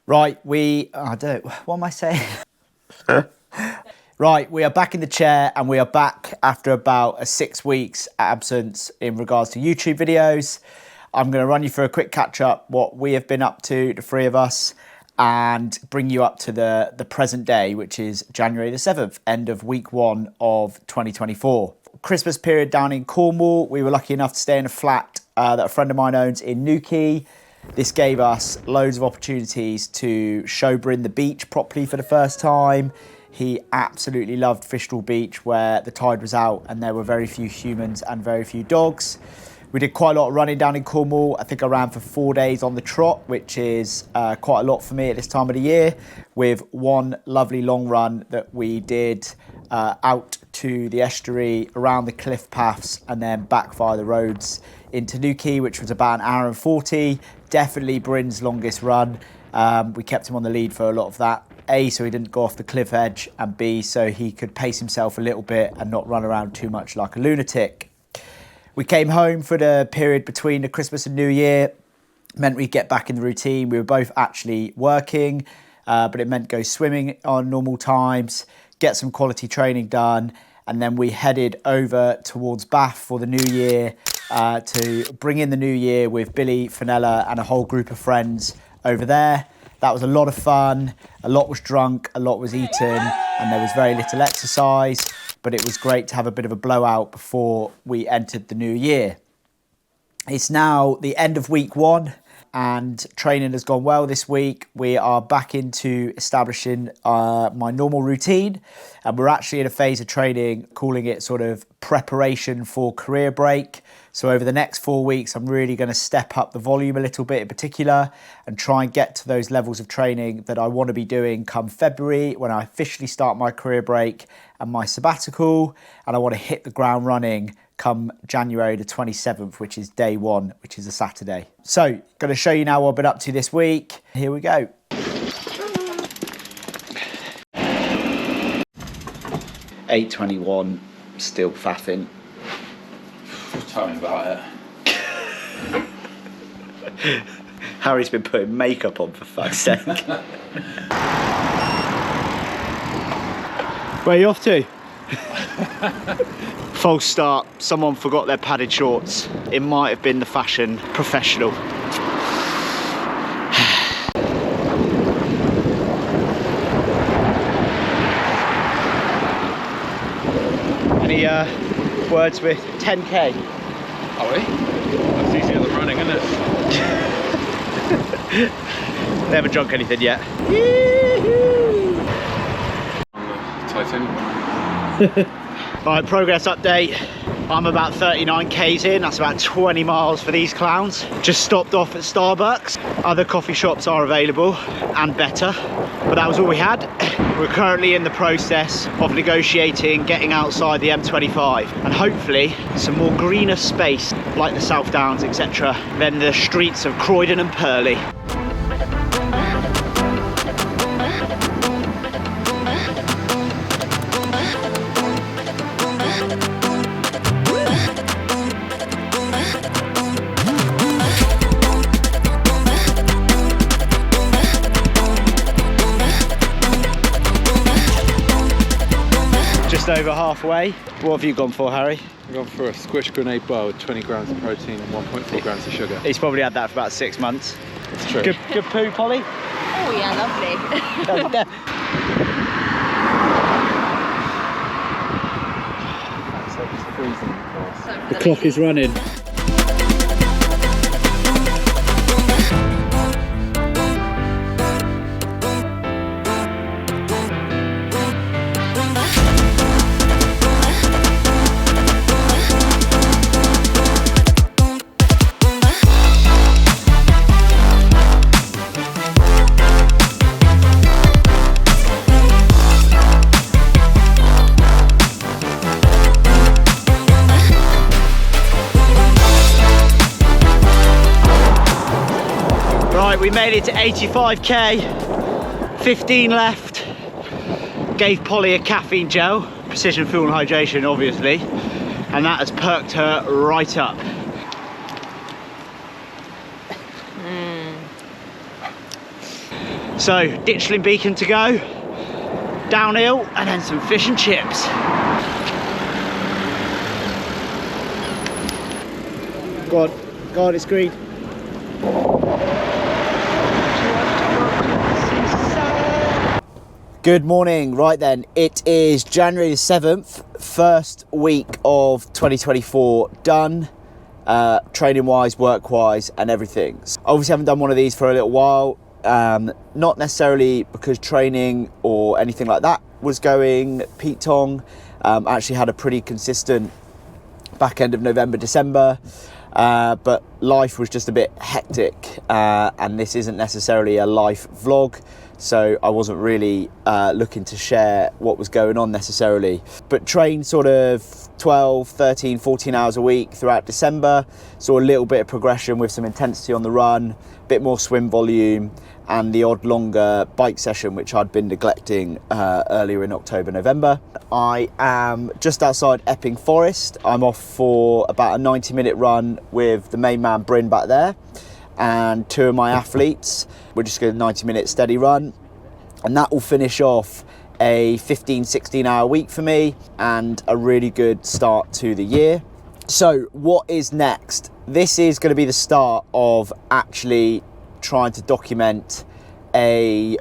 Right, what am I saying? Right, we are back in the chair and we are back after about a 6 weeks absence in regards to YouTube videos. I'm going to run you through a quick catch up, what we have been up to, the three of us, and bring you up to the present day, which is January the 7th, end of week 1 of 2024. Christmas period down in Cornwall. We were lucky enough to stay in a flat that a friend of mine owns in Newquay. This gave us loads of opportunities to show Bryn the beach properly for the first time. He absolutely loved Fistral Beach, where the tide was out and there were very few humans and very few dogs. We did quite a lot of running down in Cornwall. I think I ran for 4 days on the trot, which is quite a lot for me at this time of the year, with one lovely long run that we did out to the estuary, around the cliff paths, and then back via the roads into Newquay, which was about an hour and 40. Definitely Bryn's longest run. We kept him on the lead for a lot of that. A, so he didn't go off the cliff edge, and B, so he could pace himself a little bit and not run around too much like a lunatic. We came home for the period between the Christmas and New Year. Meant we'd get back in the routine. We were both actually working, but it meant go swimming on normal times, get some quality training done, and then we headed over towards Bath for the new year to bring in the new year with Billy, Fenella, and a whole group of friends over there. That was a lot of fun. A lot was drunk, a lot was eaten, and there was very little exercise, but it was great to have a bit of a blowout before we entered the new year. It's now the end of week 1 and training has gone well this week. We are back into establishing my normal routine, and we're actually in a phase of training calling it sort of preparation for career break. So over the next 4 weeks, I'm really going to step up the volume a little bit in particular and try and get to those levels of training that I want to be doing come February, when I officially start my career break and my sabbatical. And I want to hit the ground running come January the 27th, which is day 1, which is a Saturday. So going to show you now what I've been up to this week. Here we go. (8:21), still faffing. Tell me about it. Harry's been putting makeup on, for fuck's sake. Where are you off to? False start. Someone forgot their padded shorts. It might have been the fashion professional. Any words with 10k? Oh, really? That's easier than running, isn't it? They haven't drunk anything yet. Titan. Right, progress update. I'm about 39 k's in. That's about 20 miles for these clowns. Just stopped off at Starbucks. Other coffee shops are available and better, but that was all we had. We're currently in the process of negotiating getting outside the M25 and hopefully some more greener space like the South Downs, etc., than the streets of Croydon and Purley. Just over halfway. What have you gone for, Harry? I've gone for a squish grenade bar with 20 grams of protein and 1.4 grams of sugar. He's probably had that for about 6 months. It's true. Good poo, Polly? Oh yeah, lovely. The clock is running. We made it to 85k, 15 left. Gave Polly a caffeine gel, Precision Fuel and Hydration obviously, and that has perked her right up. So Ditchling Beacon to go, downhill, and then some fish and chips. God, it's green. Good morning. Right then, it is January the 7th, first week of 2024 done, training wise, work wise, and everything. So obviously haven't done one of these for a little while, not necessarily because training or anything like that was going Pete Tong. I actually had a pretty consistent back end of November, December, but life was just a bit hectic, and this isn't necessarily a life vlog, so I wasn't really looking to share what was going on necessarily. But trained sort of 12, 13, 14 hours a week throughout December, saw a little bit of progression with some intensity on the run, a bit more swim volume, and the odd longer bike session, which I'd been neglecting earlier in October, November. I am just outside Epping Forest. I'm off for about a 90-minute run with the main man, Bryn, back there, and two of my athletes. We're just going to 90-minute steady run, and that will finish off a 15, 16-hour week for me and a really good start to the year. So what is next? This is going to be the start of actually trying to document a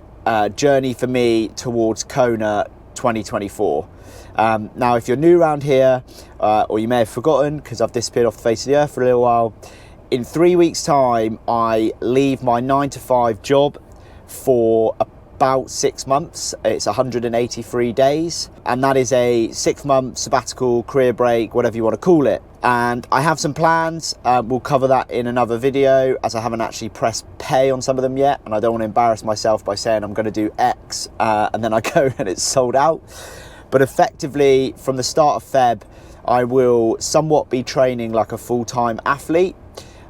journey for me towards Kona 2024. Now, if you're new around here, or you may have forgotten because I've disappeared off the face of the earth for a little while, in 3 weeks' time, I leave my 9-to-5 job for about 6 months. It's 183 days, and that is a 6-month sabbatical, career break, whatever you want to call it. And I have some plans. We'll cover that in another video, as I haven't actually pressed pay on some of them yet, and I don't want to embarrass myself by saying I'm going to do X and then I go and it's sold out. But effectively, from the start of Feb, I will somewhat be training like a full-time athlete.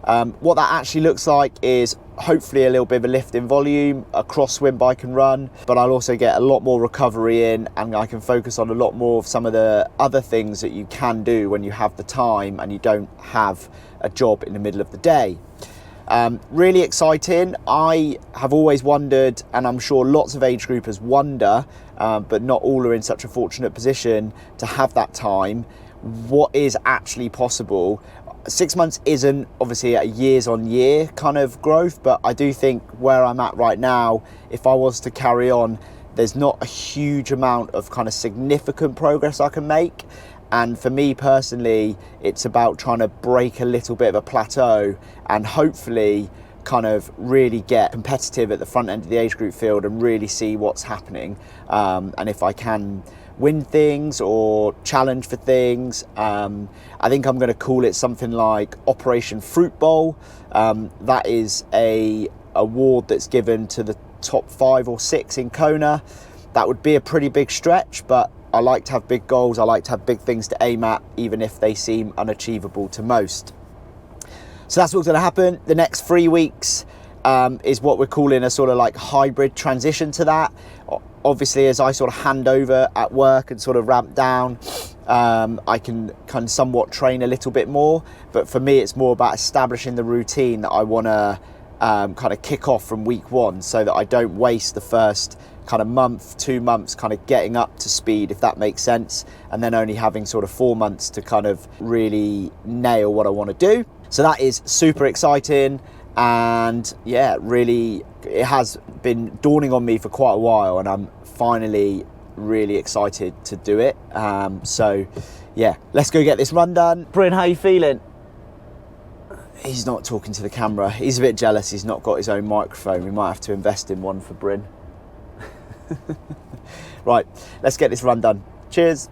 What that actually looks like is hopefully a little bit of a lift in volume across swim, bike and run, but I'll also get a lot more recovery in, and I can focus on a lot more of some of the other things that you can do when you have the time and you don't have a job in the middle of the day. Really exciting. I have always wondered, and I'm sure lots of age groupers wonder, but not all are in such a fortunate position to have that time, what is actually possible. 6 months isn't obviously a years on year kind of growth, but I do think where I'm at right now, if I was to carry on, there's not a huge amount of kind of significant progress I can make. And for me personally, it's about trying to break a little bit of a plateau and hopefully kind of really get competitive at the front end of the age group field and really see what's happening. And if I can win things or challenge for things, I think I'm going to call it something like Operation Fruit Bowl. That is a award that's given to the top 5 or 6 in Kona. That would be a pretty big stretch, but I like to have big goals. I like to have big things to aim at, even if they seem unachievable to most. So that's what's going to happen. The next 3 weeks is what we're calling a sort of like hybrid transition to that. Obviously, as I sort of hand over at work and sort of ramp down, I can kind of somewhat train a little bit more. But for me, it's more about establishing the routine that I want to kind of kick off from week 1, so that I don't waste the first kind of month, 2 months kind of getting up to speed, if that makes sense, and then only having sort of 4 months to kind of really nail what I want to do. So that is super exciting. And yeah, really, it has been dawning on me for quite a while, and I'm finally really excited to do it. So yeah, let's go get this run done. Bryn, how are you feeling? He's not talking to the camera. He's a bit jealous he's not got his own microphone. We might have to invest in one for Bryn. Right, let's get this run done. Cheers.